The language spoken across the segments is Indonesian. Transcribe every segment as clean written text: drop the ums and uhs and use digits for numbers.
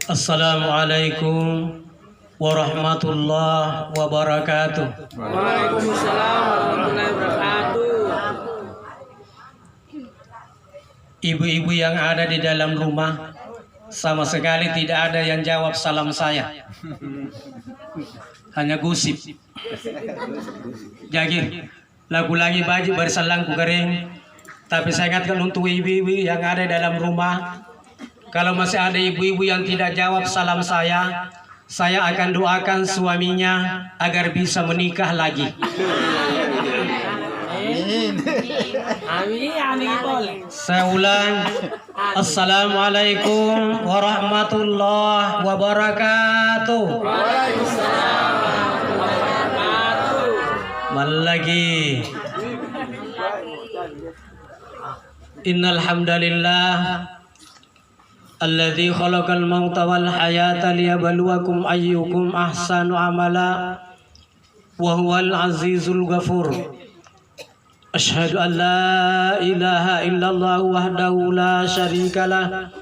Assalamualaikum warahmatullahi wabarakatuh. Waalaikumsalam warahmatullahi wabarakatuh. Ibu-ibu yang ada di dalam rumah, sama sekali tidak ada yang jawab salam saya. Hanya gosip. Jadi lagu lagi baju bersalangku kering. Tapi saya ingatkan untuk ibu-ibu yang ada di dalam rumah, kalau masih ada ibu-ibu yang tidak jawab salam saya akan doakan suaminya agar bisa menikah lagi. Amin, amin boleh. Saya ulang. Assalamualaikum warahmatullahi wabarakatuh. Waalaikumsalam warahmatullahi wabarakatuh. Mal lagi. Innal hamdalillah alladzi khalaqal mauta wal hayata liyabluwakum ayyukum ahsanu amala wa huwal azizul ghafur. Asyhadu an la ilaha illallah wahdahu la syarikalah.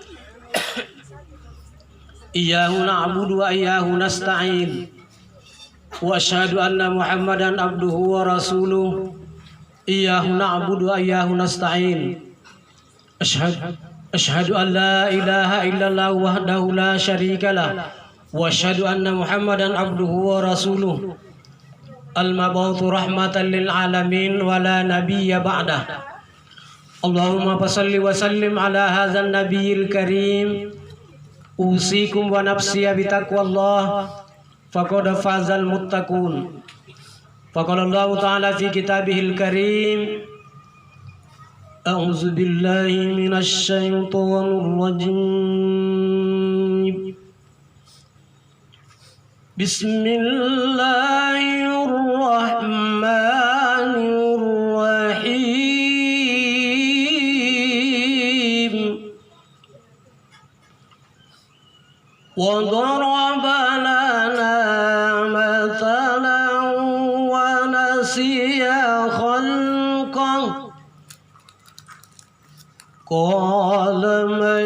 Iyyahu na'budu wa iyyahu nasta'in. Wa asyhadu anna Muhammadan abduhu wa rasuluh. Iyyahu na'budu wa iyyahu nasta'in. Asyhadu an la ilaha illallah wahdahu la syarikalah. Wa asyhadu anna Muhammadan abduhu wa rasuluh. Al-mab'utsu rahmatan lil alamin wa la nabiyya ba'dah. Allahumma shalli wa sallim ala hadzal nabiyil karim. Usikum wa nafsi bi taqwallah faqad fazal muttaqun. Faqala Allah ta'ala fi kitabihil karim. A'udzu billahi minasy syaithanir rajim. Bismillahirrahmanirrahim. Wa daraba lana mathalan wa nasiya khalqah. Qala man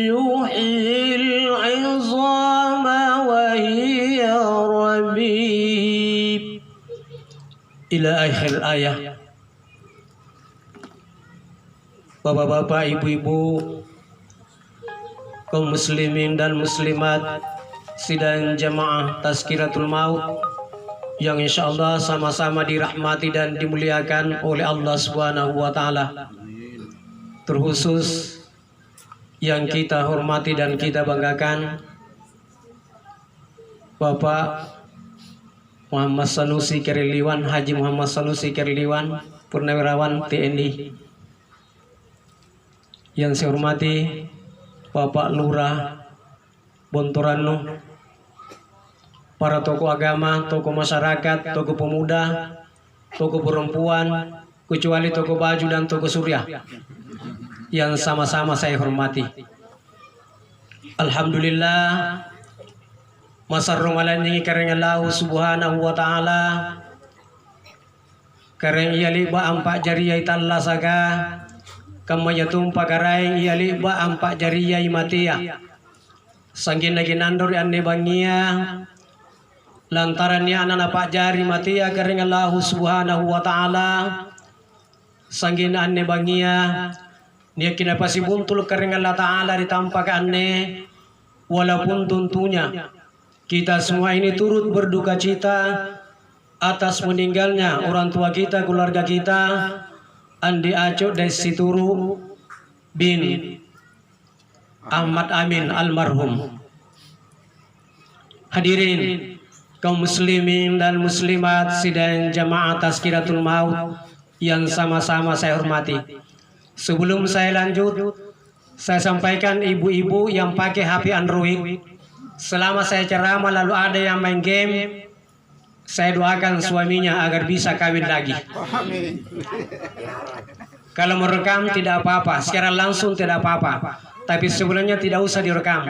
yuhyil 'izama wa hiya ramim. Ila akhir ayat. Bapak-bapak, ibu-ibu, kaum muslimin dan muslimat sidang jamaah Tazkiratul Maut yang insyaallah sama-sama dirahmati dan dimuliakan oleh Allah Subhanahu wa taala. Terkhusus yang kita hormati dan kita banggakan Bapak Muhammad Sanusi Keriliwan, Haji Muhammad Sanusi Keriliwan, Purnawirawan TNI. Yang saya hormati Bapak Lurah Bontorano, para tokoh agama, tokoh masyarakat, tokoh pemuda, tokoh perempuan, kecuali tokoh baju dan tokoh surya yang sama-sama saya hormati. Alhamdulillah, masa Ramadan ini karena Allah Subhanahu wa taala karena ia liba ampak jariya italla saga kama yatum pagarai ia liba ampak jariya imatia sangkin lagi nandor anne bangia lantaran ya anak pak jari matia karena Allah Subhanahu wa taala sangkin anne bangia dia kena pasti buntul karena Allah Ta'ala ditampakkannya. Walaupun tentunya kita semua ini turut berduka cita atas meninggalnya orang tua kita, keluarga kita, Andi Aco Desituru bin Ahmad Amin almarhum. Hadirin kaum muslimin dan muslimat sidang jamaah Tazkiratul Maut yang sama-sama saya hormati. Sebelum saya lanjut, saya sampaikan ibu-ibu yang pakai HP Android, selama saya ceramah lalu ada yang main game, saya doakan suaminya agar bisa kawin lagi. Kalau merekam tidak apa-apa, secara langsung tidak apa-apa, tapi sebelumnya tidak usah direkam.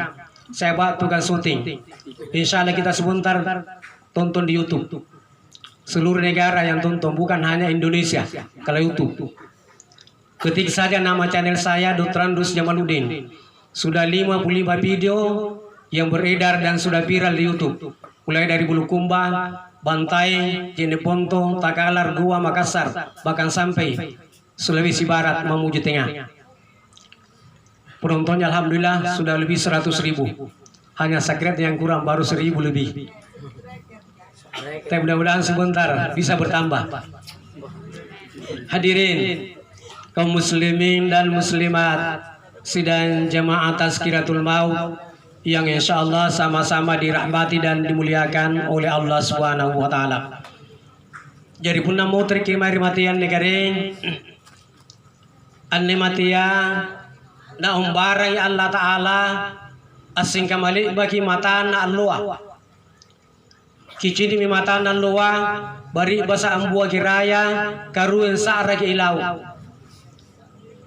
Saya buat tugas syuting. Insya Allah kita sebentar tonton di YouTube. Seluruh negara yang tonton, bukan hanya Indonesia. Kalau YouTube, ketik saja nama channel saya Dr. Andus Jamaluddin. Sudah 55 video yang beredar dan sudah viral di YouTube. Mulai dari Bulukumba, Bantai, Jeneponto, Takalar, Gua, Makassar, bahkan sampai Sulawesi Barat menuju tengah. Penontonnya alhamdulillah sudah lebih 100.000. Hanya sakret yang kurang baru 1.000 lebih. Tapi mudah-mudahan sebentar bisa bertambah. Hadirin kaum muslimin dan muslimat sidang jamaah Tazkiratul Maut yang insya Allah sama-sama dirahmati dan dimuliakan oleh Allah Subhanahu wa taala. Jadi pun namo terkimari matian negara anne matia na umbarai Allah taala asing kamali bagi mata na Allah. Kicini mi mata na Allah bari basa ambua kiraya karuin sa'ra ki ilaw.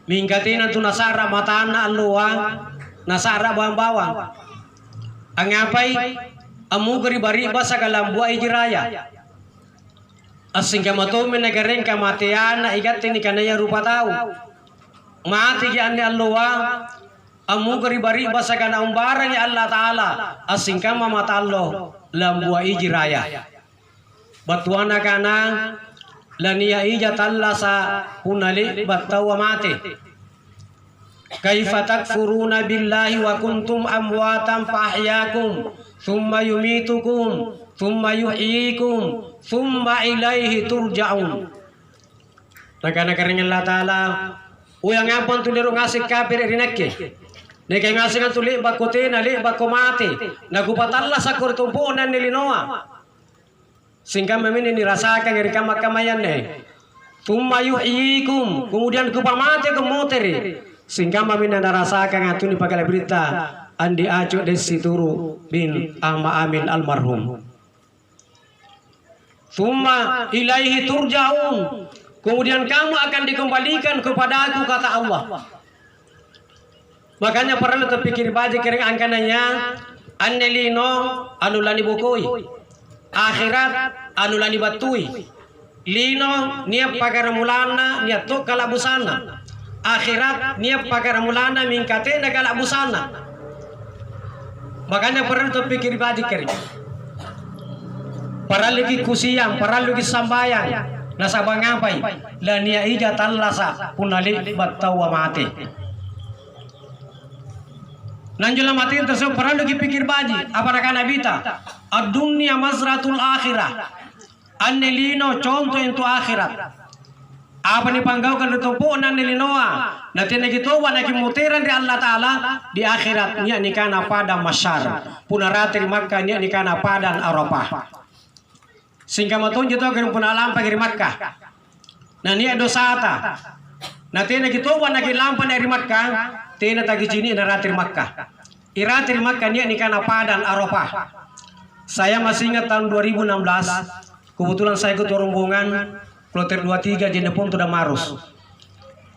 Mingkatina tu nasara mata na Allah nasara bawang-bawang. Ang apay amu gari bari basa kalambua kiraya. Asing kamatumin na garing kamatian na igat ni kanaya rupa tao. Mati ki anni Allah amu gari bari basa kana umbarang ya Allah taala asing kama mata Allah lambua ijiraya. Batuana kana lania ija talla sa punali battawa mati. Kaifa takfuruna billahi wa kuntum amwatan fa ahyakum thumma yumitukum thumma yuhyikum thumma ilaihi turja'un. Nakana karing Allah taala uyang apon tuliro ngasik kafir rinakke. Nekay ngasik ang tuli bakote nali bakomate nagupatalla sa kurtumpunan nilinoa. Sehingga memang ini rasakan dari kamar-kamayan thumma yuhyikum kemudian kupamate kemoteri sehingga memang anda rasakan atuni pakai berita andi acu desituru bin Ahmad Amin almarhum. Thumma ilaihi turja'un kemudian kamu akan dikembalikan kepada aku kata Allah. Makanya perlu terpikir baca kering angkananya annelino anulani bukoi akhirat anulani batui lino niap pagaramulana niat to kalabusana akhirat niap pagaramulana mingkate na kalabusana. Makanya perlu terpikir baca kering para lagi kusiyang para lagi sambayang nasabang ngapai lania ija tallasa punali battawa mati. Nanjula mati tersebut perlu dipikir baji apa nak nabita ad-dunya mazratul akhirah annelino contoh itu akhirat apa ni panggau kan tumpuan annelinoa nanti gitu wana kimutiran di Allah taala di akhirat nya nikana pada masyar punaratil Makkah nya nikana padan Arafah sehingga matunjuk tu kan punalam pagiri Makkah nah nia dosata nanti gitu wana kilampan dari Makkah tina tagi jini naratil Makkah. Iratil Makkah ni nikana padan Arafah. Saya masih ingat tahun 2016. Kebetulan saya ikut rombongan kloter 23 Jenepon sudah Marus.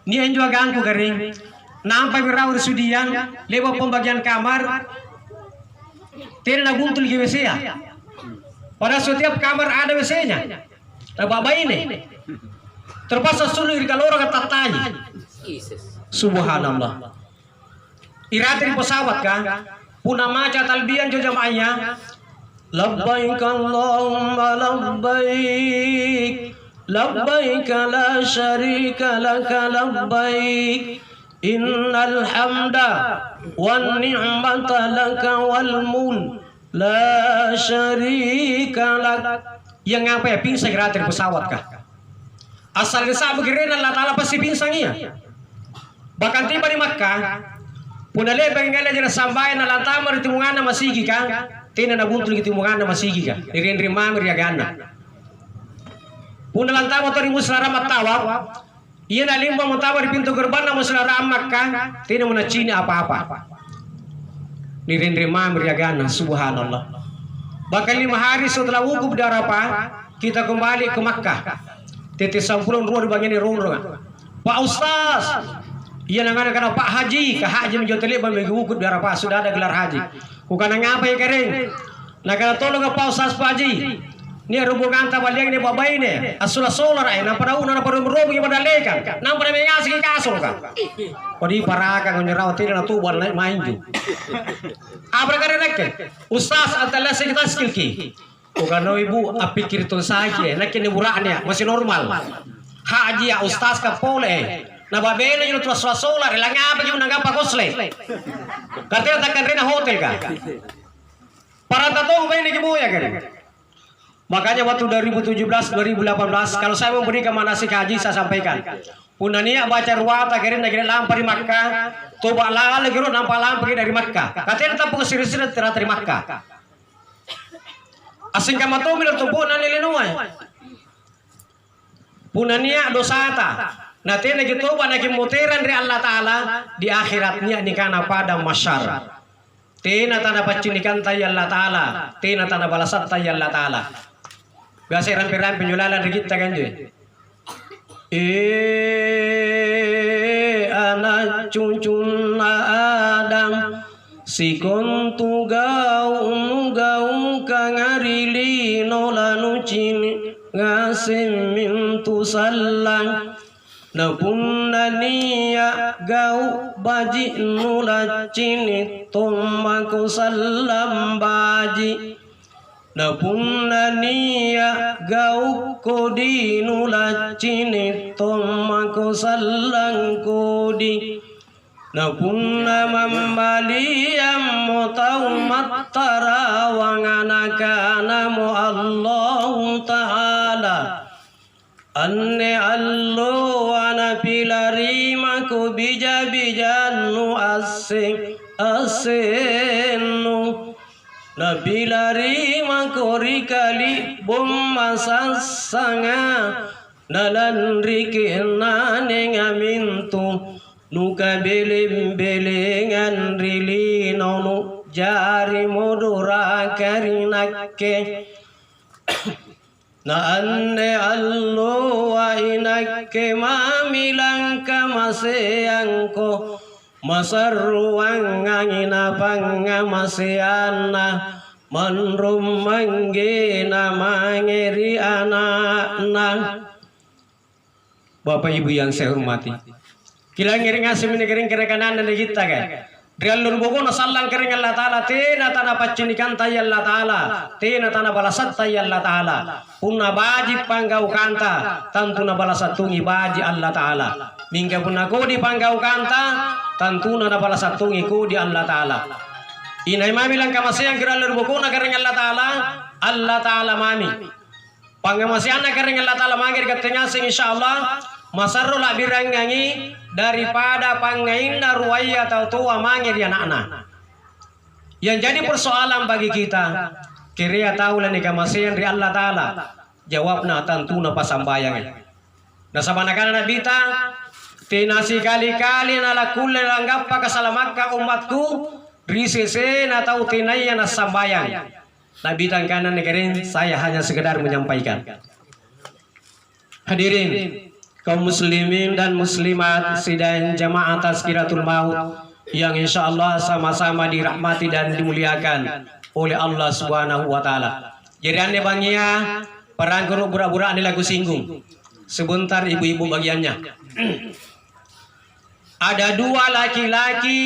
Ni yang juga ganggu garing. Nampak berawal sudian lewat pembagian kamar. Tina nabuntul ke WC ya. Pada setiap kamar ada WC-nya. Baba ini. Terpaksa suruh di kalora kata tanya. Subhanallah. Iratin pesawat kan puna maca talbiyan jo jamaahnya labbaik Allahumma labbaik labbaik la syarika laka labbaik innal hamda wan ni'mata laka wal mulk la syarika lak. Yang apa ya pingsan iratin pesawat kah asal desa begirin Allah taala pasti pingsan ya. Bahkan tiba di Makkah punale bengala jana sambayan na lantamar timungan na masigi kan tina na buntul timungan na masigi kan irin mamir ya gana puna lantamar tori muslara matawa iya na limba matawa di pintu gerbang na muslara Makkah tina muna Cina apa-apa irin mamir ya gana. Subhanallah. Bahkan 5 hari setelah wukuf di Arafah kita kembali ke Makkah titik sampulun ruang di bagian ronrongan Pak Ustaz iya nangana kana Pak Haji ka haji menjoteli bagi wukuf di Arafah sudah ada gelar haji. Bukan ngapa ya kering. Nah kana tolong Pak Ustaz Pak Haji. Ni hubungan tabaliang ni babai ni. Asula solar ay nampada una nampada merobi pada lekan. Nampada mengasi kasur ka. Kodi paraka ngonyeraw tira na tuban main ju. Abra kare nakke. Ustaz antala kita skill ki. Kukano ibu apikir itu saja. Nakke ni buraknya masih normal. Haji ya ustaz ka pole. Na babele yung terus solar ilang apa yung nangapa kosle. Katanya takkan rena hotel ka. Para tatong ba ini kibuya kan. Makanya waktu 2017 2018 kalau saya memberikan manasik haji saya sampaikan. Punania baca ruwata kira negeri lampar di Makkah. Toba lala kira nampak lampar dari Makkah. Katanya tampuk siri-siri dari Makkah. Asing kama to bilang tumpo na nilinuay. Punania dosata. Nanti nagi toba nagi muteran dari Allah Ta'ala di akhiratnya ni kana pada masyar. Tina tanda pacinikan tayo Allah Ta'ala. Tina tanda balasat tayo Allah Ta'ala. Biasa rampi-rampi nyulalan di kita kan je. Anak cuncun Adam sikon tu gaung kangarili nolanu cini ngasim mintu salang napunania gau baji nula cini tomaku salam baji napunania gau kodi nula cini tomaku salang kodi napunna mambali ammo tau mattara wangana namu Allah Ta'ala anne allo wana pilari maku bija-bijanu asenu nabilari makori kali bomma sasanga nalan rikena nengamintu nuka beling-belingan rili nonu jari modura karinakke na anne allo wa inakke mamilang kamaseangko masarruang angina pangamasiana manrum manggena mangeri anak-anak. Bapak Ibu yang saya hormati, kila ngiring asim ini kering kanan dan kita kan. Drialur bogo na sallang kering Allah Ta'ala tena tanah pacinikan tay Allah Ta'ala tena tanah balasat tay Allah Ta'ala punna baji panggau kanta tantu na balasat tungi baji Allah Ta'ala mingga punna kodi panggau kanta tantu na balasat tungi kodi Allah Ta'ala inay mami lang kamasayang drialur bogo na kering Allah Ta'ala mami pangamasian na kering Allah Ta'ala mangir katanya sing insyaallah masarro la birangangi daripada pangainna ruwaya atau tua mangir ya anak-anak. Yang jadi persoalan bagi kita, kira tahu lah nih kamasian dari Allah Ta'ala. Jawabna tentu na pasambayang. Nah sabanakan Nabi ta, tinasi kali-kali nala kulle langgap kasalamakka umatku, risese na tahu tinaya na sambayang. Nabi tangkanan negerin saya hanya sekedar menyampaikan. Hadirin kaum muslimin dan muslimat sidang jamaah Tazkiratul Maut yang insyaallah sama-sama dirahmati dan dimuliakan oleh Allah Subhanahu wa taala. Jadi ane bangia perang guru bura-bura ane lagu singgung. Sebentar ibu-ibu bagiannya. Ada dua laki-laki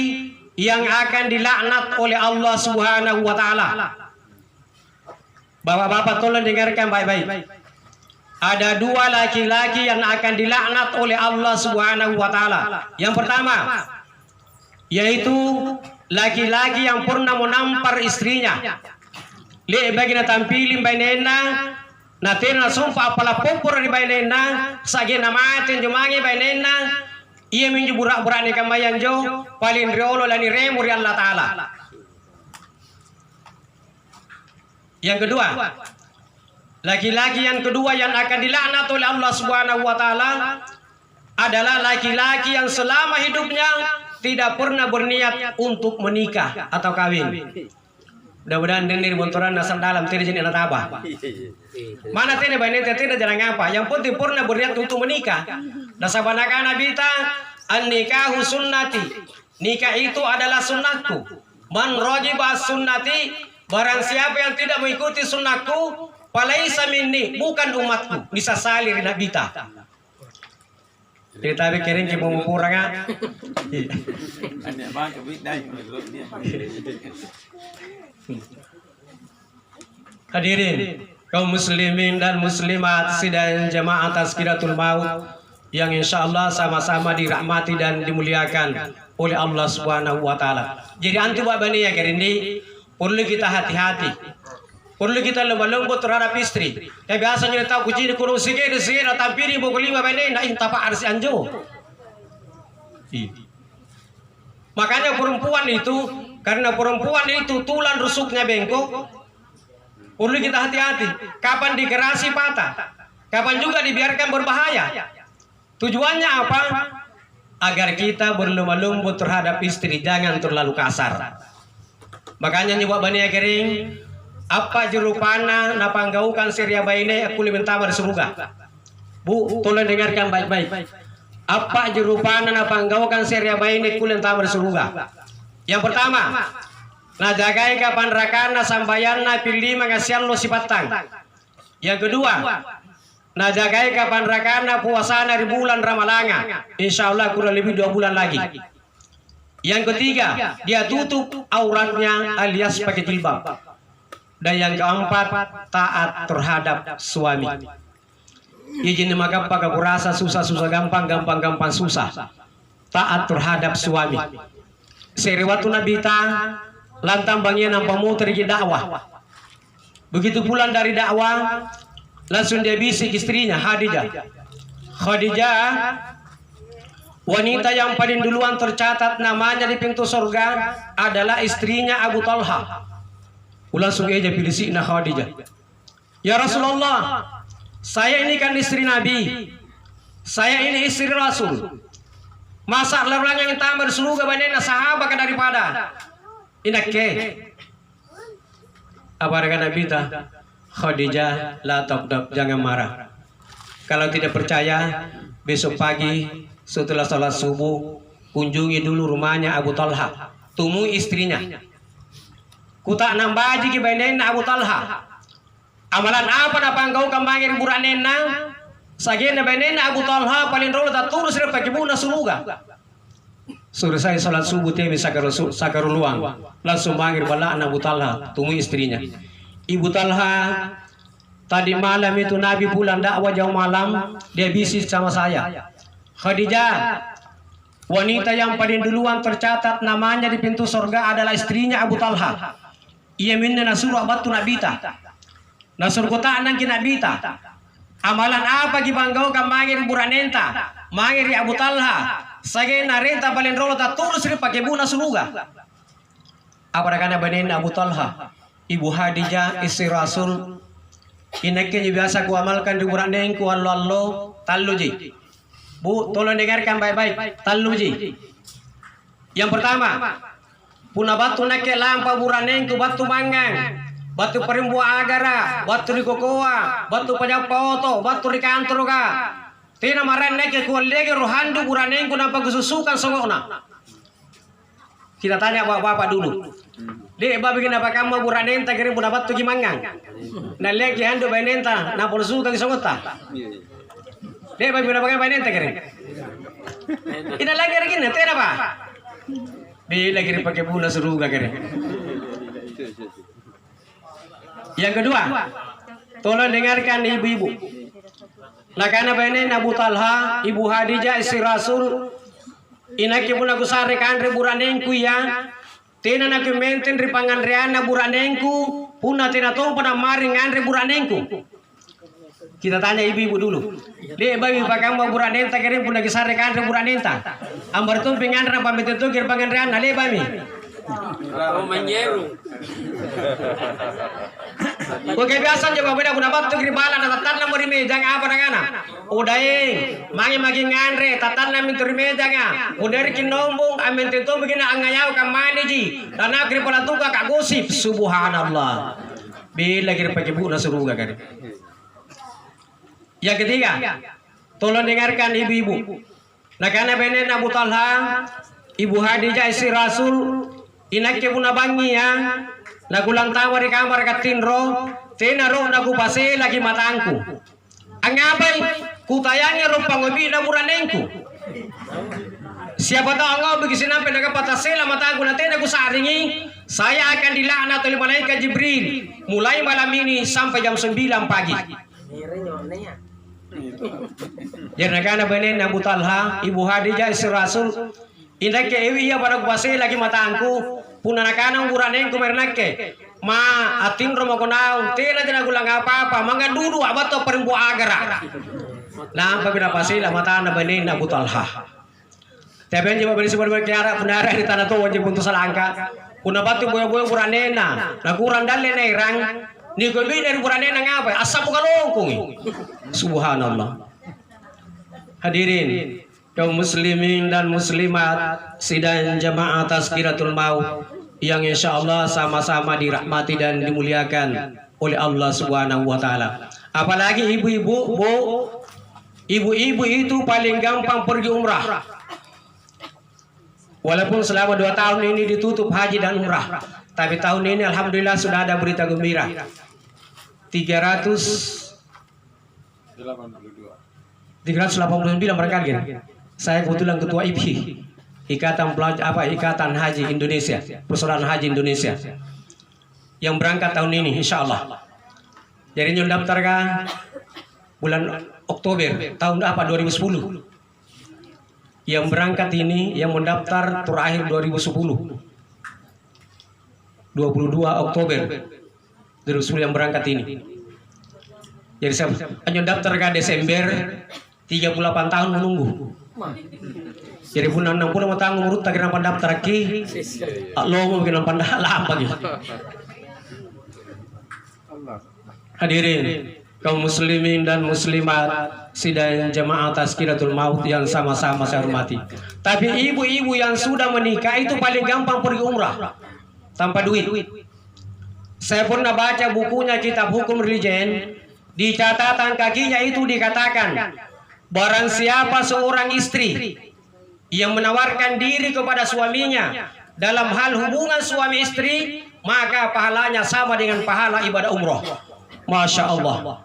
yang akan dilaknat oleh Allah Subhanahu wa taala. Bapak-bapak tolong dengarkan baik-baik. Ada dua laki-laki yang akan dilaknat oleh Allah Subhanahu wa taala. Yang pertama yaitu laki-laki yang pernah menampar istrinya. Le bagina tampilin bainena natena sumpa apala popor di bainena sagena maten jumangi bainena ia minju burak-burak ni kamayan jo paling riolo lani remuri Allah taala. Yang kedua, laki-laki yang kedua yang akan dilaknat oleh Allah Subhanahu wa taala adalah laki-laki yang selama hidupnya tidak pernah berniat untuk menikah atau kawin. Mudah-mudahan denir bontoran nasab dalam tidak jadi anak abah. Mana tidak banyak tidak jarang apa. Yang penting pernah berniat untuk menikah. Nasabanakan Nabi ta an-nikahu sunnati. Nikah itu adalah sunnahku. Man rajiba sunnati, barang siapa yang tidak mengikuti sunnahku Falaisa minni, bukan umatku, bisa salir nabita. Jadi tapi kering ke mengurangnya. Hadirin kaum muslimin dan muslimat sidang jamaah Tazkiratul Maut yang insyaallah sama-sama dirahmati dan dimuliakan oleh Allah Subhanahu wa taala. Jadi antu babani ya kerindi perlu kita hati-hati. Perlu kita lembut terhadap istri. Ya biasanya tahu kucing di kurung sige di sini tampiri buku 5 bani na intapa arsi anjo. Makanya perempuan itu, karena perempuan itu tulang rusuknya bengkok, perlu kita hati-hati. Kapan dikerasi patah, kapan juga dibiarkan berbahaya. Tujuannya apa? Agar kita berlembut terhadap istri, jangan terlalu kasar. Makanya nyoba bani kering, apa jerupana napanggaukan Syria baine aku limentamar surga. Bu, tolong dengarkan baik-baik. Apa jerupana napanggaukan Syria baine aku limentamar surga. Yang pertama, najagai kapan rakana sambayana pilih mengasian lo sipatang. Yang kedua, najagai kapan rakana puasana di bulan Ramalanga. Insya Allah kurang lebih 2 bulan lagi. Yang ketiga, dia tutup auratnya alias pakai jilbab. Dan yang keempat, taat terhadap suami. Izin maka pakai kurasa susah-susah gampang, gampang-gampang susah. Taat terhadap suami. Seriwatu nabita lantang bangnya nampak muter di dakwah. Begitu pulang dari dakwah, langsung dia bisik istrinya Khadijah, wanita yang paling duluan tercatat namanya di pintu surga adalah istrinya Abu Talha. Langsung aja pilih si Khadijah. Ya Rasulullah, saya ini kan istri Nabi, saya ini istri Rasul. Masa orang yang tambah surga banyak sahabat daripada inake. Apa kata Nabi ta? Khadijah, la taqdab, jangan marah. Kalau tidak percaya, besok pagi setelah salat subuh kunjungi dulu rumahnya Abu Talha, temui istrinya. Kutak nambaji ki bainain Abu Talha. Amalan apa na panggau kambangir buranena? Sagena bainain Abu Talha paling rolo tak turus pakai buna suluga. Suruh saya salat subuh teh sakaru luang. Langsung manggil bala Abu Talha, temui istrinya. Ibu Talha, tadi malam itu Nabi pulang dakwah jauh malam, dia bisik sama saya. Khadijah, wanita yang paling duluan tercatat namanya di pintu surga adalah istrinya Abu Talha. Ia minna nasuru abatu nabita. Nasur kota anang kinabita. Amalan apa gibanggau ka mangir buranenta? Mangir Abu Talha. Sage narenta paling rolo ta tulus ri pakai buna suluga. Apa kana banin Abu Talha? Ibu Khadijah istri Rasul. Inake biasa ku amalkan di buraneng ku allo talluji. Bu, tolong dengarkan baik-baik. Talluji. Yang pertama, puna batu nake lampa buraneng ku batu mangang, batu perimbu agara, batu di kokoa, batu pajapoto, batu di kantor ka. Tina maren nake ku lege rohandu buraneng ku nampak kesusukan songona. Kita tanya bapak-bapak dulu. Dek babi kenapa kamu buraneng tak kirim puna batu gimangang? Na lege handu bainenta na polsukan songota. Dek babi kenapa kamu bainenta kirim? Ina lagi lagi nanti apa? Bila kira pakai buna seruga kira. Yang kedua, tolong dengarkan ibu-ibu. Nah karena bainain Abu Talha, Ibu Khadijah istri Rasul, inaki pun aku sare kan buranengku ya. Tina nak menten ri pangandreana buranengku, puna tina tong pada maring andre buranengku. Kita tanya ibu-ibu dulu. Dek bagi pakang mau buranenta kirim pun lagi sare kan buranenta. Ambar tu pengan rapa betul tu kir pangandrean ale bami. Oh menyeru. Oke biasa juga beda guna batu kiri bala na tatan na mori meja nga apa nangana. Udaing magi ngandre tatan na min turi meja nga. Udari kinombong amin tito begina angayaw ka maniji. Dana kiri pala tuka ka gosip subhanallah. Bila kiri pakai bu na suruga kan. Yang ketiga, tolong dengarkan ibu-ibu. Nah karena benar Abu Talha, Ibu Khadijah istri Rasul, inake puna bangi ya. Nagulang tawa di kamar katinro, tenaro na kupase lagi matangku. Angabay kutayangnya rumpang ngobi na muranengku. Siapa tahu engkau begitu sampai dengan patasela mataku nanti aku saringi saya akan dilaknat oleh malaikat Jibril mulai malam ini sampai jam 9 pagi. Jadi karena benar Abu Talha Ibu Hadijah istri Rasul indah ke ewi ya pada kuasai lagi matangku punanakanang buranengku mernake ma atin romo konau tena tena gulang apa-apa mangga dudu abato perempu agara. Nah apabila pasila mata na benar Abu Talha. Tapi yang coba beri sebuah berkiara penara di tanah tua wajib untuk selangka. Kuna batu boyo-boyo buranena, nakuran dalle nerang. Ni gobi dari buranena ngapa? Asap bukan longkung. Subhanallah. Hadirin kaum muslimin dan muslimat sidang jamaah Tazkiratul Maut yang insyaallah sama-sama dirahmati dan dimuliakan oleh Allah Subhanahu wa taala. Apalagi ibu-ibu, ibu-ibu itu paling gampang pergi umrah. Walaupun selama 2 tahun ini ditutup haji dan umrah, tapi tahun ini alhamdulillah sudah ada berita gembira. 389 mereka kan. Saya kebetulan ketua IPHI, Ikatan Haji Indonesia, Persaudaraan Haji Indonesia, yang berangkat tahun ini, insya Allah. Jadi yang daftarkan bulan Oktober tahun 2010. Yang berangkat ini yang mendaftar terakhir 2010 22 Oktober 2010 yang berangkat ini. Jadi saya hanya daftar ke Desember 38 tahun menunggu. Jadi pun 60 tahun urut tak kira pendaftar ki lo mau bikin pendaftar apa gitu. Hadirin kaum muslimin dan muslimat sidang jamaah Tazkiratul Maut yang sama-sama saya hormati. Tapi ibu-ibu yang sudah menikah itu paling gampang pergi umrah tanpa duit. Saya pernah baca bukunya kitab hukum religion, di catatan kakinya itu dikatakan barang siapa seorang istri yang menawarkan diri kepada suaminya dalam hal hubungan suami istri, maka pahalanya sama dengan pahala ibadah umroh. Masya Allah.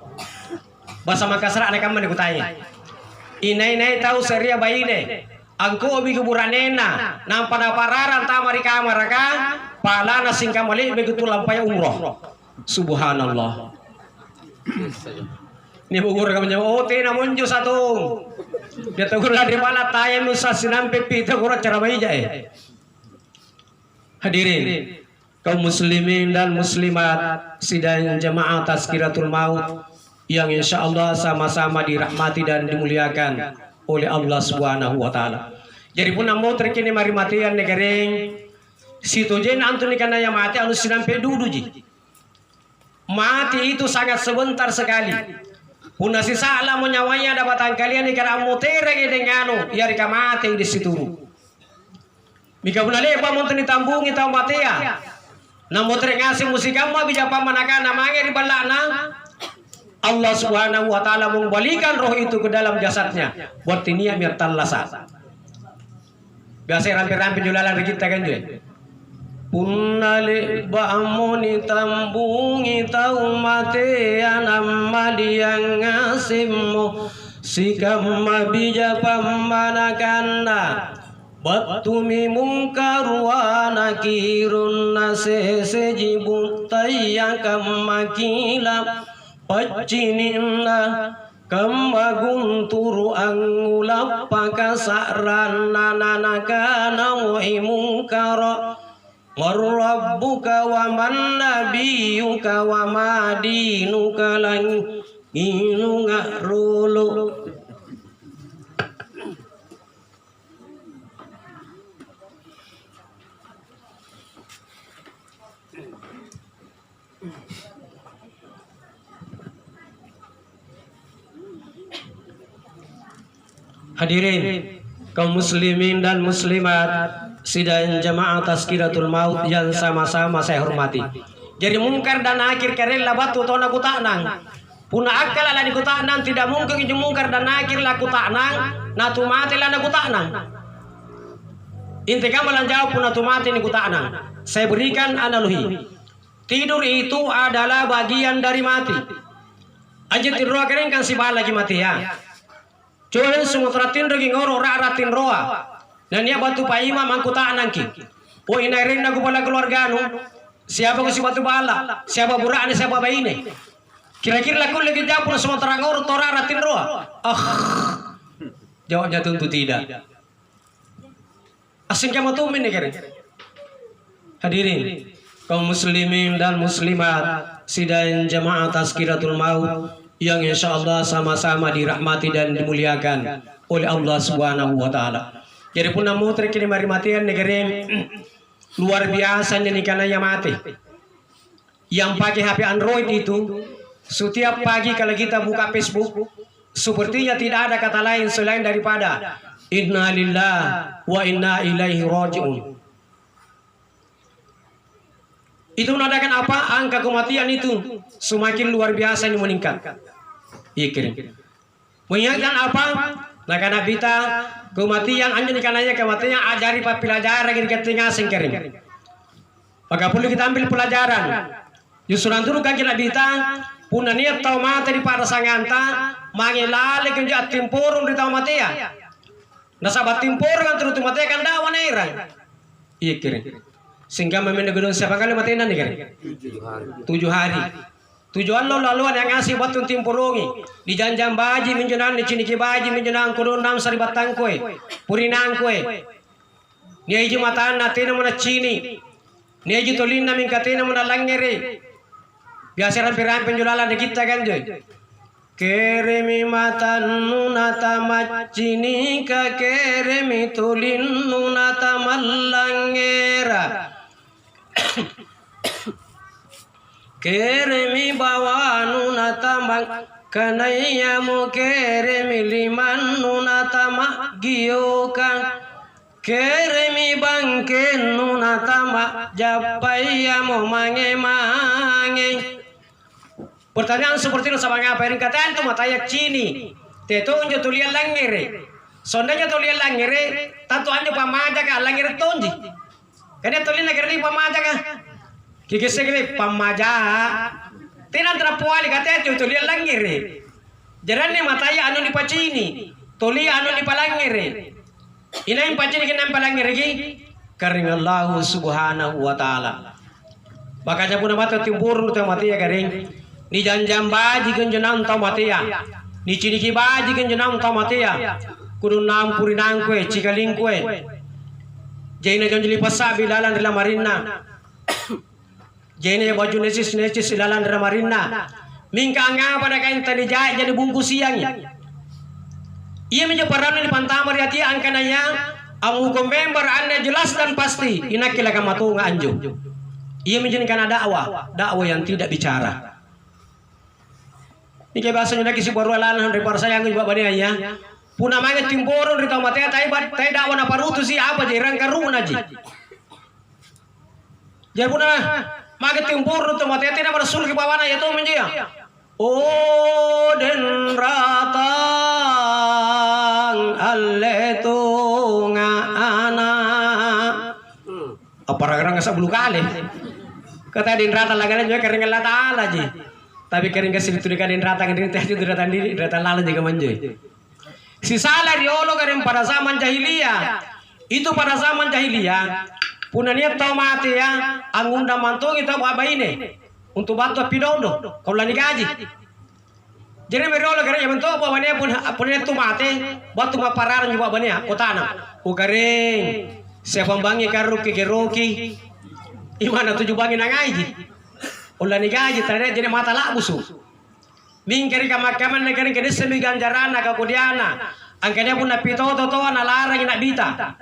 Bahasa Makassar anak kamu dikutanya. Inai tahu seria bayi ne. Angko obi keburanena. Nampada pararan tamari kamar ka. Palana singkam mali begitu lampai umroh. Subhanallah. Ini bukur kamu jawab. Oh tina munju satu. Dia tegur lah di mana tayang nusa sinampe pita kurat cara bayi jai. Hadirin kaum muslimin dan muslimat sidang jamaah Tazkiratul Maut yang insya Allah sama-sama dirahmati dan dimuliakan oleh Allah Subhanahu wa taala. Jadi pun mau terkini mari matian negareng situ jen antuni kana yang mati anu sinampe dudu ji. Mati itu sangat sebentar sekali. Puna sisa ala menyawanya dapatan kalian negara motere dengano yari ka mati di situ. Mika puna leba monten ditambungi tau matea. Na motere ngasih musikama bija pamanaka namanya di balana. Allah Subhanahu wa taala mengembalikan roh itu ke dalam jasadnya buat tinia biar talasa. Biasa rampe-rampe julalan kita kan je. Punnale ba'amuni tambungi tau mate anam yang ngasimmu sikam bija pamanakanna batumi mungkar wa nakirun nasejibut tayyakam makila Pacinina kamaguntur angulapaka sarana nanakana muhimungkara warabbuka wa man nabiyuka wa madinuka lang inu ngarulu. Hadirin kaum muslimin dan muslimat sidang jamaah Tazkiratul Maut yang sama-sama saya hormati. Jadi mungkar dan nakir karela batu tona kutanang. Puna akal ala di kutanang tidak mungkin itu mungkar dan nakir la kutanang, natu mati la na kutanang. Inti kamu lan jawab puna tu mati ni kutanang. Saya berikan analogi. Tidur itu adalah bagian dari mati. Anjir tidur kering kan si bala lagi mati ya. Cuman Sumatera tidur ngoro ratin roa. Dan dia batu paima mangkutaan nangki. Oh inairin aku pala keluarga nu. Siapa ko si batu bala? Siapa burane siapa baine? Kira-kira laku lagi japur Sumatera ngoro tora ratin roa. Jawabnya tentu tidak. Asing kamu tuh nih kira. Hadirin kaum muslimin dan muslimat sidang jamaah Tazkiratul Maut yang insyaallah sama-sama dirahmati dan dimuliakan oleh Allah Subhanahu wa taala. Jadi pun namu terkini mari matian negeri luar biasa nih karena mati. Yang pakai HP Android itu setiap pagi kalau kita buka Facebook sepertinya tidak ada kata lain selain daripada inna lillahi wa inna ilaihi raji'un. Itu menandakan apa? Angka kematian itu semakin luar biasa ini meningkat. Iya. Mengingatkan apa? Nah karena kita kematian anjing kananya kematian ajari pelajaran gini ketinggal singkering. Maka perlu kita ambil pelajaran. Justru nanti kan kita bita puna niat tau mati di pada sanganta mangilale kunjat timpurun di tau mati ya. Nah sahabat timpurun kan terus mati kan dawan erang. Iya kira. Sehingga memang gedung siapa kali mati nanti kira? 7 hari. Tujuan laluan yang ngasih batu timpurungi di janjang baji menjenang di ciniki baji menjenang kudu 6 saribatang kue purinang kue. Nia iji matan natina muna cini. Nia iji tolin na mingkatina muna langere. Biasa rampi-rampi penjulalan di kita kan joy. Keremi matan nunata macini ka keremi tulin nunata malangera. Keremi bawa nunata mak kanaya mu keremi liman nunata mak giokan. Keremi bangke nunata mak japaya mu mange. Pertanyaan seperti itu sama ngapain kataan tu mataya cini. Teto unjo tulian langere. Sondanya tulian langere, tantu anjo pamaja ka langere tonji. Kene tulian langere pamaja ka. Kikise kene pamaja. Tinan trapuali kataan tu tulian langere. Jarane mataya anu di pacini. Tuli anu di palangere. Ina yang pacini kena palangere ki. Karing Allah Subhanahu wa taala. Makanya pun mata timbur tu mati ya karing. Ni janjam baji kenjenang tau matia. Ni ciniki baji kenjenang tau matia. Kudu nam purinang kue, cikaling kue. Jaina jonjili pasa bilalan dalam marina. Jaina baju nesis ilalan dalam marina. Mingka nga pada kain tadi jahit jadi bungkus siangnya. Ia menjeparan di pantamar yati angkananya. Amu member anda jelas dan pasti. Inakila kamatu nga anjo. Ia menjadikan dakwah yang tidak bicara. Ini kayak bahasanya lagi si baru alalan dari para sayang juga banyak ya. Puna manget timporon di tahu mati tai dakwah na parutu si apa jadi rangka runa ji. Jadi puna manget timporon tu mati tidak berasul ke bawah ya tuh menjia. Oh den ratang aletu ngana. Apa orang nggak sebelu kali. Kata den ratang lagi juga kering lata ala ji. Tapi kering kasih diturikan rata kering teh itu rata lalu juga manjoy. Si salah diolo kering pada zaman jahiliyah. Itu pada zaman jahiliyah. Puna niat tau mati ya. Angunda mantung itu apa ini? Untuk bantu pidodo. Kalau lagi gaji. Jadi merolo kering yang bentuk apa bania pun itu mati. Batu mapararan juga bania. Kotana. Kering. Siapa bangi karuki keruki. Imana tujuh bangi nangaji. Ulah ni gaji ternyata jadi mata lah busu. Mingkari kamakaman negeri kini semi ganjarana kakudiana. Angkanya pun napito toto na larang nak bita.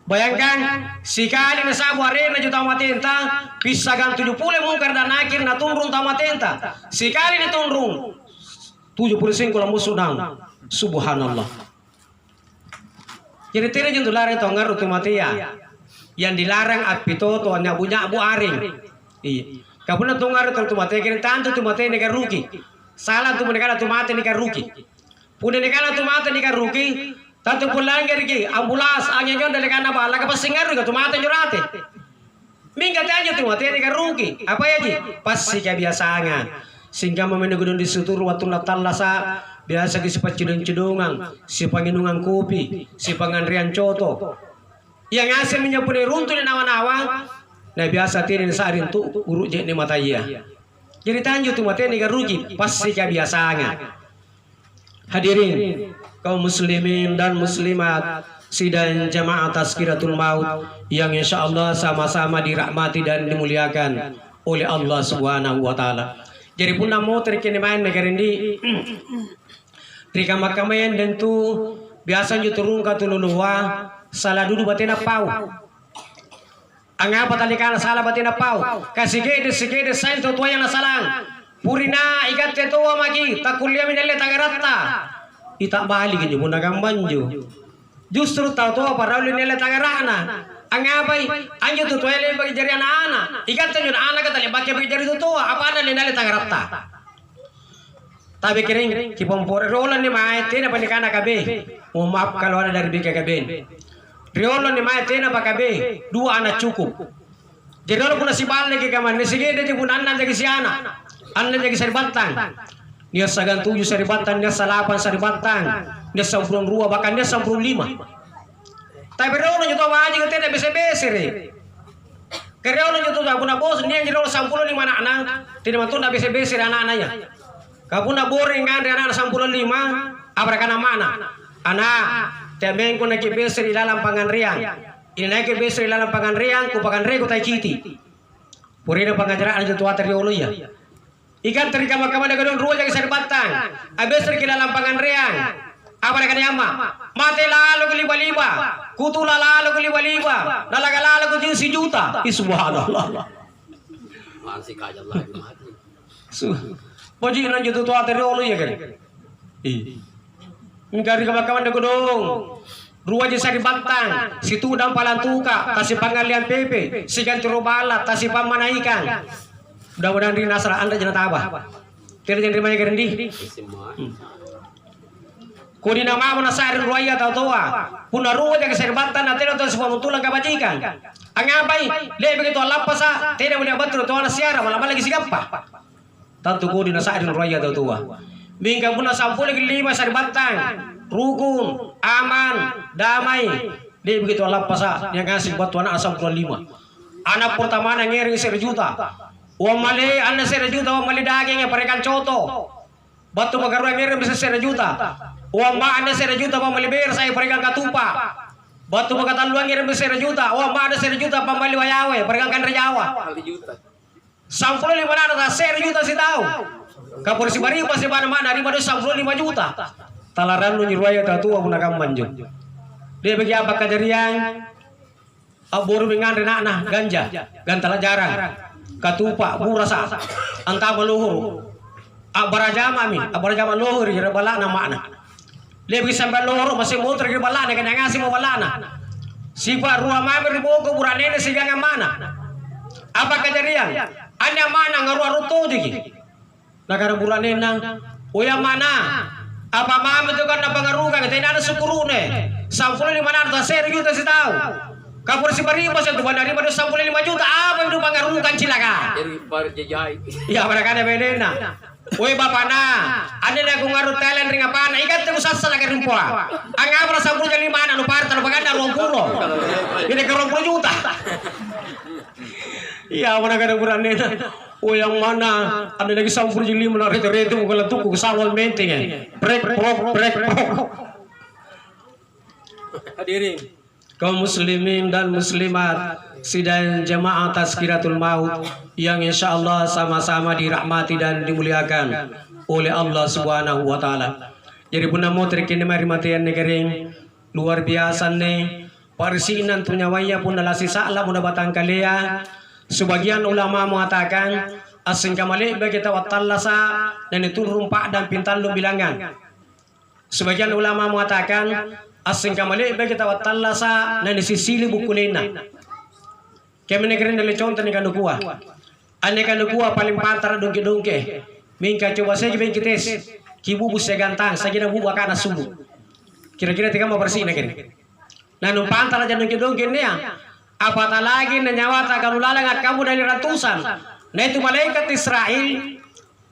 Bayangkan sikali na sabu arena juta matenta pisagan 70 mungkar dan akhir na turun tamatenta. Sikali na turun 75 la musuh nang. Subhanallah. Jadi tidak jentu larang tongar utumatia. Yang dilarang apito to nya punya bu aring. Iya. Kapuna tungar tu mate kini tantu tu mate ni ruki. Salah tu menekala tu mate ni ruki. Punya nekala tu mate ni ruki. Tantu pulang kiri ambulas angin jon dari kana bala ke pasingar tu mate jurate. Mingga aja tuh mati ini rugi. Apa ya ji? Pasti kebiasaan. Sehingga memenugudun di sutur waktu natallasa biasa si pacudung-cudungan, si panginungan kopi, si pangandrian coto. Yang asal menyapuni runtuh di nawa-nawa. Nah biasa tirin sarin tu urut je ni mata iya. Jadi tanju tu mati ni rugi pasti kebiasaan. Hadirin kaum muslimin dan muslimat sidang jamaah Tazkiratul Maut yang insyaallah sama-sama dirahmati dan dimuliakan oleh Allah Subhanahu wa taala. Jadi pun mau terkini main negara ini trika makamayan dan tu biasa ju turun ka tululuwa salah dulu batina pau. Angapa tali kana salah batina pau. Kasigede sain tu yang nasalang. Purina ikat tu magi takulia minelle tagaratta. Ita balik ju munagang banju. Justru tahu apa raulin nelle tagarana. Angapai anjo tu toile bagi jari anak-anak. Ikat tu anak kata le bagi jari tu apa ada nelle tagaratta. Tapi kering kipompor rolan ni mai tena panikana kabe. Mohon maaf kalau ada dari bika kabe. Rolan ni mai tena pakabe. Dua anak cukup. Jadi kalau pun si bal lagi kaman sige dia pun anak jadi si anak. Anak jadi sari bantang. Dia sagan 7 sari bantang, dia 8 sari bantang. Dia 92 bahkan dia 95. Tapi rolan itu aja kita tidak bisa re. Kerja rolan itu tak puna bos dia jadi rolan 95 anak-anak. Tidak mantu tidak bisa anak-anaknya. Kapuna boring kan anak 95 apa kana mana anak temeng ko naki beser di dalam panganriang ini naki beser di dalam panganriang ku panganriang ku tai kiti purina pangajaraan itu tua teriolo ya ikan terika makama dagadon ruwa jadi serbatang abeser di dalam panganriang apa kana yama mate lalu liba-liba kutula lalu liba-liba nalaga lalu ku juta subhanallah Masih kaya lagi mati. Poji lanjut tu ateri olu ya kan. Ngari kamakaman de godong. Ruwa je sari bantang, situ udang palantuka, kasih pangalian PP, sigan turubala, kasih pamanaikan. Mudah-mudahan di nasra Anda jangan tabah. Tidak jangan terima gerendi. Kodi nama mana sari ruaya tau tua. Puna ruwa je sari bantang nanti nonton semua mutulang kabajikan. Angapai, le begitu lapasa, tidak boleh betul tu ana siara malam lagi sigapa. Tantu kodi na sa'adin raya tau tua. Bingka puna 10 lagi 5 sari bantang. Rukun, aman, damai. Dia begitu Allah pasa yang ngasih buat tuan asam 5. Anak pertama na ngering 1 juta. Uang mali anda 1 juta, uang mali daging yang parikan coto. Batu bagaru yang ngirim bisa 1 juta. Uang ma anda 1 juta, uang mali ber saya parikan katupa. Batu bagatan luang ngirim bisa 1 juta. Uang ma anda 1 juta, pambali wayawe parikan kan rejawa. 95 na 1 juta si tahu. Kapur si bari pas di mana-mana di mana 95 juta. Talaran lu nyirwaya tatu aku nakam manju. Dia bagi apa kejadian? Abur dengan renakna ganja, gantala jarang. Katupa burasa. Anta meluhur. Abarajama mi, abarajama luhur jere balana makna. Dia bagi sampai luhur masih motor jere balana kan ngasih mau balana. Sifat ruah mamer di boko buranene sigang mana? Apa kejadian? Anda mana ngaruh ruto diki? Negara bulannya nang, oya mana? Apa mama itu kan apa ngaruh kan? Tidak ada syukurune. 95 juta, 1 juta sih tahu. Kapur si bari pas itu bandari pada 95 juta. Apa itu pengaruh kan cilaka? Dari bar jajai. Ya mereka ada bedena. Oi bapana, anda nak ngaruh talent ring apa? Nah ikat terus asal lagi rumpua. Angga berasa 95 anu parter baganda 20. Ini ke 20 juta. Iya mana kada burannya. Oh yang mana ada lagi 95 na rete-rete bukan tuku kesawal menteng ya. Break. Hadirin kaum muslimin dan muslimat sidang jamaah Tazkiratul Maut yang insyaallah sama-sama dirahmati dan dimuliakan oleh Allah Subhanahu wa taala. Jadi puna mau terkini mari matian negering luar biasa nih. Parsinan tunyawaya pun nalasi sa'la pun batang kalia. Sebagian ulama mengatakan asing kamali bagi tawatallasa dan itu rumpak dan pintal lu bilangan. Sebagian ulama mengatakan asing kamali bagi tawatallasa dan sisili bukulina. Kami negeri dari contoh ni kandu kuah. Ane kandu kuah paling pantar dongke. Mingka coba saya kita tes. Kibu bus gantang, saya kira bubu akan sulu. Kira-kira tiga mau bersih negeri. Nah numpantar aja dongke ni ya. Apatah lagi nyawata kalau lalangat kamu dari ratusan. Nah itu malaikat Israel.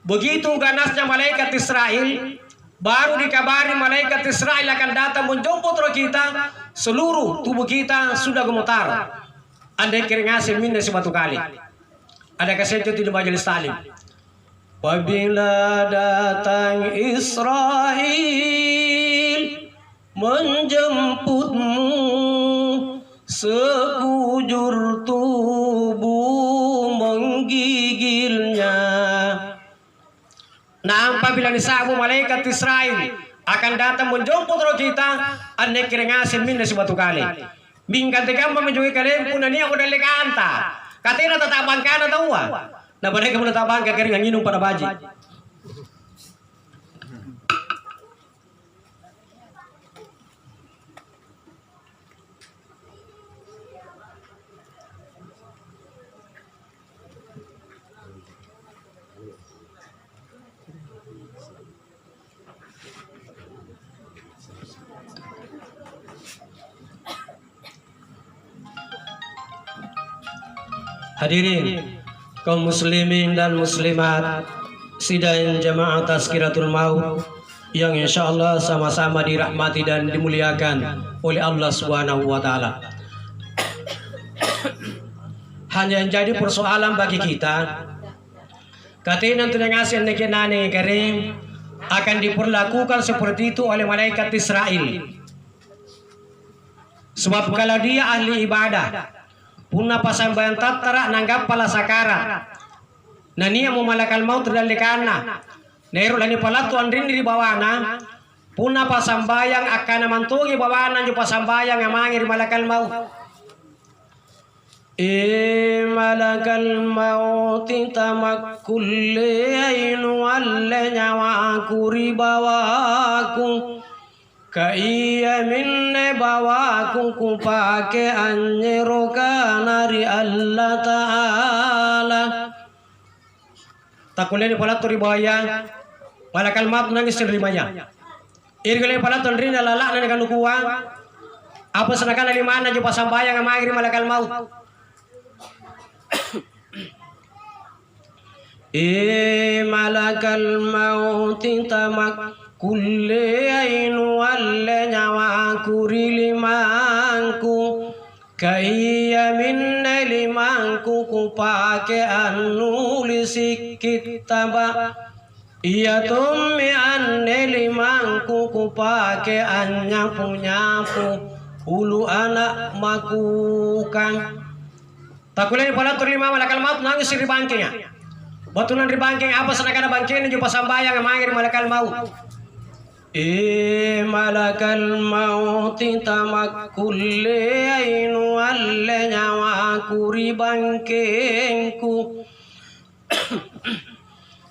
Begitu ganasnya malaikat Israel, baru dikabari malaikat Israel akan datang menjemput roh kita. Seluruh tubuh kita sudah gemetar. Andai keringasin minna sebatu kali. Ada kesentuh di majelis talim. Apabila datang Israel menjemputmu, sekujur tubuh menggigilnya. Nah, apabila disabu malaikat Israel akan datang menjemput roh kita, ane keringasin minna sebatu kali. Bingkat tikam menjui kalian pun ini aku dari kanta. Katanya tetap bangkana tahu. Nah, mereka pun tetap bangka kering nginum pada baji. Hadirin kaum muslimin dan muslimat sidang jamaah Tazkiratul Maut yang insyaallah sama-sama dirahmati dan dimuliakan oleh Allah Subhanahu wa taala. Hanya yang jadi persoalan bagi kita, katanya nanti ngasih nekenane karim akan diperlakukan seperti itu oleh malaikat Israel. Sebab kalau dia ahli ibadah punna pasambayan tattara nanggap pala sakara nania mo malakal maut dalikana nero lani palatu andrin di bawana punna pasambayang akan mantungi bawana ju pasambayang amangir malakal maut malakal maut tamakkul ainu alle nyawa kuri bawaku Kaiya minne bawaku kupake anyeroka nari Allah Ta'ala. Takuleni pala turi bawaya malakal maut nangis terimanya. Irgale pala tondri lalak na kanukuwa. Apa senakan limana jo pasambayang amagri malakal maut. Malakal maut tamak kulle ainu alle nyawa kuri limangku kaiya minne limangku kupake anulis kitaba iya tummi anne limangku kupake anyapu-nyapu ulu anak makukan takuleni pala terlima malakal maut nangis di bangkingnya batunan di bangking apa senakana bangking juga pasambayang amangir malakal maut malakal maut tamakkul ainu alle nyawa kuri bangkengku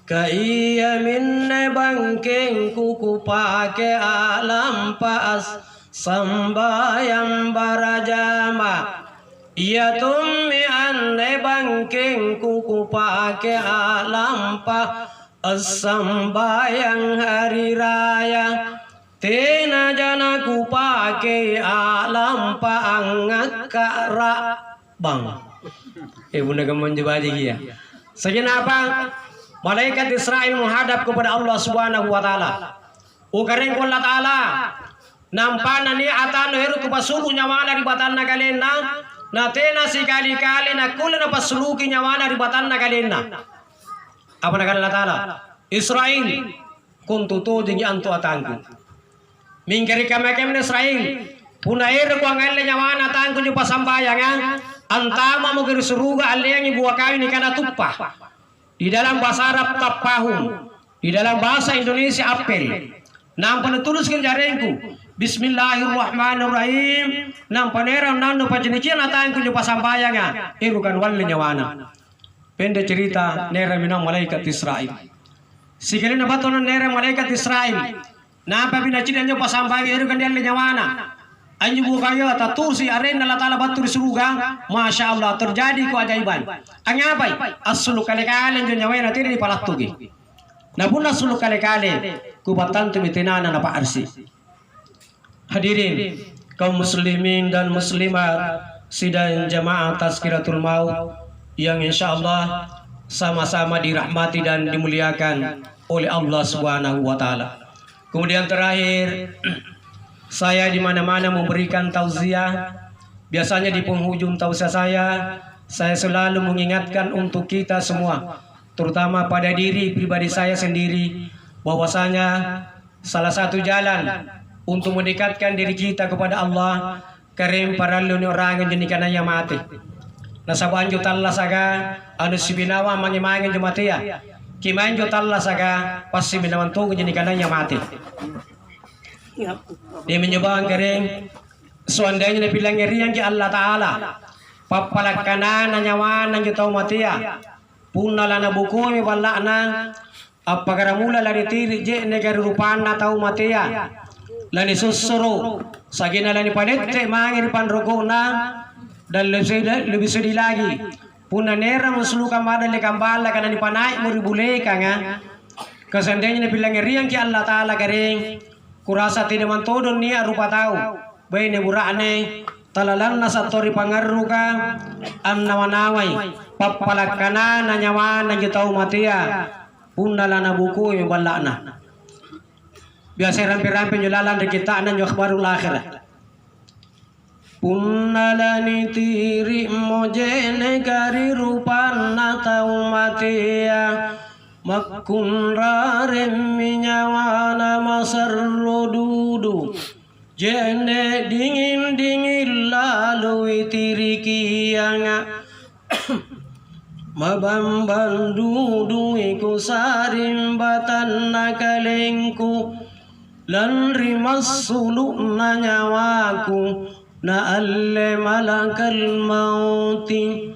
kaiya minne bangkengku kupake alam paas sambayang barajama iya tummi anne bangkengku kupake alam paas sambayang hari raya tena jana ku pake alam paangakara bang bunda gaman jebaji ya sejenapa malaikat Israel menghadap kepada Allah Subhanahu wa taala ukareng Allah taala nampana ni atano heru ku pasulu nyawana di batanna kalena na tena sikali-kali na kulana pasuluki nyawana di batanna kalena apa nak Allah Ta'ala Israel kuntu to dingi antu atangku mingkari kamakem Israel punair ko angalle nyawana atangku ju pasambayang antama mugir suruga alle yang ibu kayu ni kana tuppah di dalam bahasa Arab tapahum di dalam bahasa Indonesia apel nampan tuliskan jarengku Bismillahirrahmanirrahim nampanera nando pajenikian atangku ju pasambayang irukan walle nyawana. Pendek cerita nera minang malaikat Israel. Sikali na batonan nera malaikat Israel. Napa pinachinanyo pasambayang eru kan dia nyawana. Anju bukayo tatusi arena Allah Ta'ala batur suruga. Masya Allah terjadi keajaiban. Anyapai asulu kale-kale nyo nyawena tiri di palatugi. Nabuna asulu kale-kale kubatan tumitinana na paarsi. Hadirin kaum muslimin dan muslimat sidang jamaah Tazkiratul Maut yang insya Allah sama-sama dirahmati dan dimuliakan oleh Allah Subhanahu wa Ta'ala. Kemudian terakhir, saya di mana-mana memberikan tausiah. Biasanya di penghujung tausiah saya selalu mengingatkan untuk kita semua, terutama pada diri pribadi saya sendiri, bahwasanya salah satu jalan untuk mendekatkan diri kita kepada Allah karim para luni orang yang jenikan yang mati. Nasabanjo talla saga anu sibinawa mangimangin jumatia. Kimanjo talla saga pasti binawan tuh jenikan yang mati. Dia menyebabkan kering suandanya bilang ngeriang ki Allah Ta'ala papalakana nyawa nang jutau matia punna lana buku mi balana apakah mula lari tiri je negara rupana tau matia lani susuru sagina lani panette mangir panrogona dan lebih sedih lagi punna nera musluka mada le kambala kana ni panai muribule kanga kesandanya bilang ngeriang ki Allah Ta'ala kering kurasa tidak mantodon ni rupa tahu bayi burane talalan nasatori pangaruka amnawanawai papalakana nanyawa nanjutau matia punalana buku yang balakna biasa rampe-rampe nyulalan di kita nan nyok baru akhir punalani tiri mojene gari rupana tau matia makun rarem minyawana masarro dudu jene dingin lalu tiriki yang mabamban dudu iku sarimbatan nakalengku lan rimas suluk nanyawaku na alle malakal mauti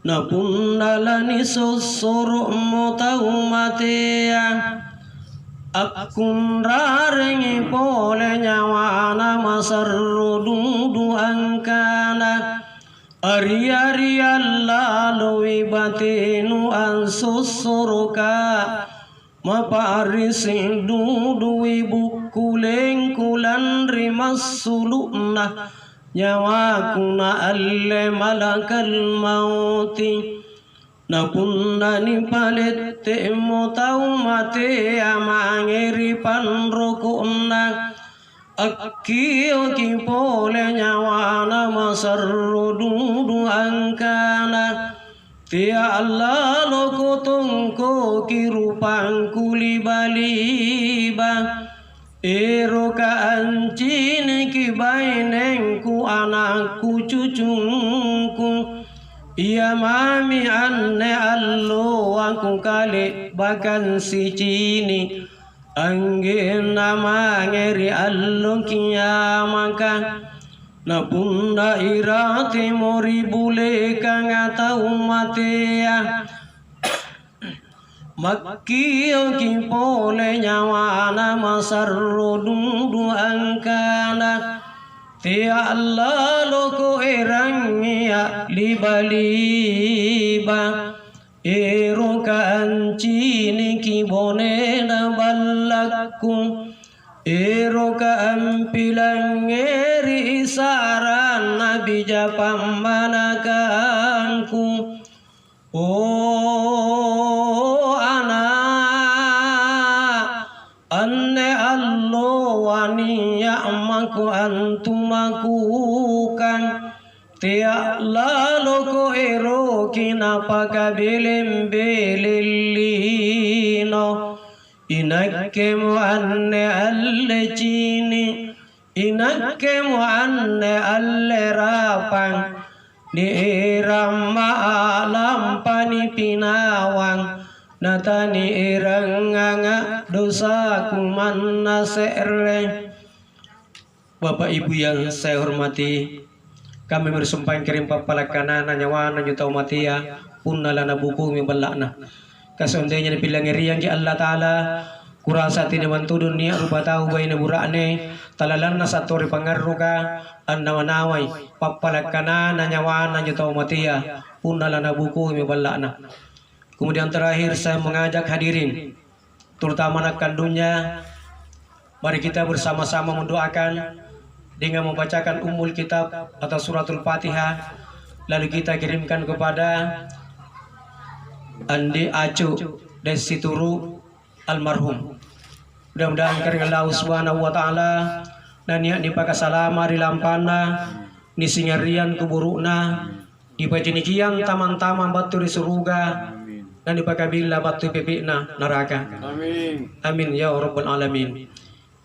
na punnalani susuru mutau matea akun rarengi pole nyawana masarru dudu angkana ari-ari lalu batinu an susuruka maparisi dudu bukuleng kulan rimas sulukna nyawakuna alle malakal mauti na punnani palette mo tau mate amangeri panrokuna akkiyo ki pole nyawana masarru dudu angkana tia Allah loko tongko kirupang kulibaliba eroka ancine ki bainengku anakku cucungku iya mami anne allo aku kale bahkan si cini angge nama ngeri allo kiamaka na punda irati mori bule kang atau matea makkiyo ki pole nyawana masarro dudu angkana tia Allah loko erangnya liba-liba eroka ancini ki bonena ballakku eroka ampilang eri isaran nabi japamanakanku oh anak anne allo wani ya'maku antumakukan tia lalu ko ero kinapa kabilim belillino inakkemu anne alle cini inakkemu anne alle rapang di irama alam pani pinawang natani iranganga dosa kumanna serre. Bapak Ibu yang saya hormati, kami bersumpah kirim papalakana nyawa juta umatia punnalana buku mibalakna kasondenya bilang riang ki Allah Ta'ala kurasa tidak bantu dunia rupa tahu baina burane talalanna satori pangarruka annawanawai papalakana nyawa juta umatia punnalana buku mibalakna. Kemudian terakhir saya mengajak hadirin terutama anak kandungnya, mari kita bersama-sama mendoakan dengan membacakan Ummul Kitab atau Suratul Fatihah, lalu kita kirimkan kepada Andi Acu dan Situru almarhum. Mudah-mudahan karena Allah Subhanahu wa taala dan ni pakasalama di lampana ni singarian keburukna di pajenikian taman-taman batu di surga dan di pakabila batu pipikna neraka. Amin. Amin ya rabbal alamin.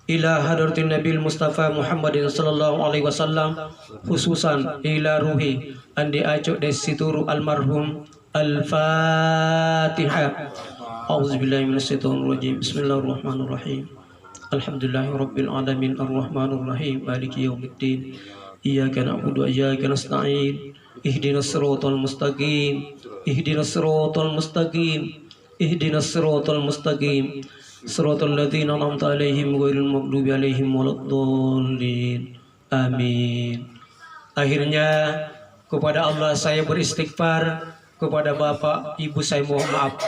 Ila hadratin Nabil Mustafa Muhammadin sallallahu alaihi wasallam, khususan ila ruhi Andi Acu dan Situru almarhum. Al-Fatihah. A'udzubillahi minasyaitonir rajim. Bismillahirrahmanirrahim. Alhamdulillahirabbil alamin arrahmanir rahim maliki yaumiddin. Iyyaka na'budu wa iyyaka nasta'in. Ihdinas siratal mustaqim. Ihdinas siratal mustaqim. Ihdinas siratal mustaqim. Siratal ladzina an'amta 'alaihim ghairil maghdubi 'alaihim waladdallin. Amin. Akhirnya kepada Allah saya beristighfar, kepada Bapak Ibu saya mohon maaf.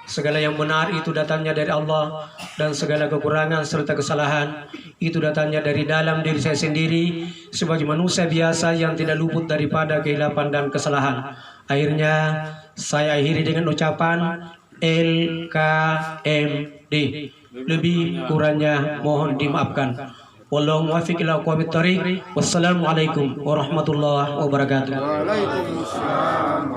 Segala yang benar itu datangnya dari Allah, dan segala kekurangan serta kesalahan itu datangnya dari dalam diri saya sendiri sebagai manusia biasa yang tidak luput daripada kehilapan dan kesalahan. Akhirnya saya akhiri dengan ucapan LKMD. Lebih kurangnya mohon dimaafkan. Wallahu muwaffiq ila aqwamit thoriq. Wassalamualaikum warahmatullahi wabarakatuh. Waalaikumsalam.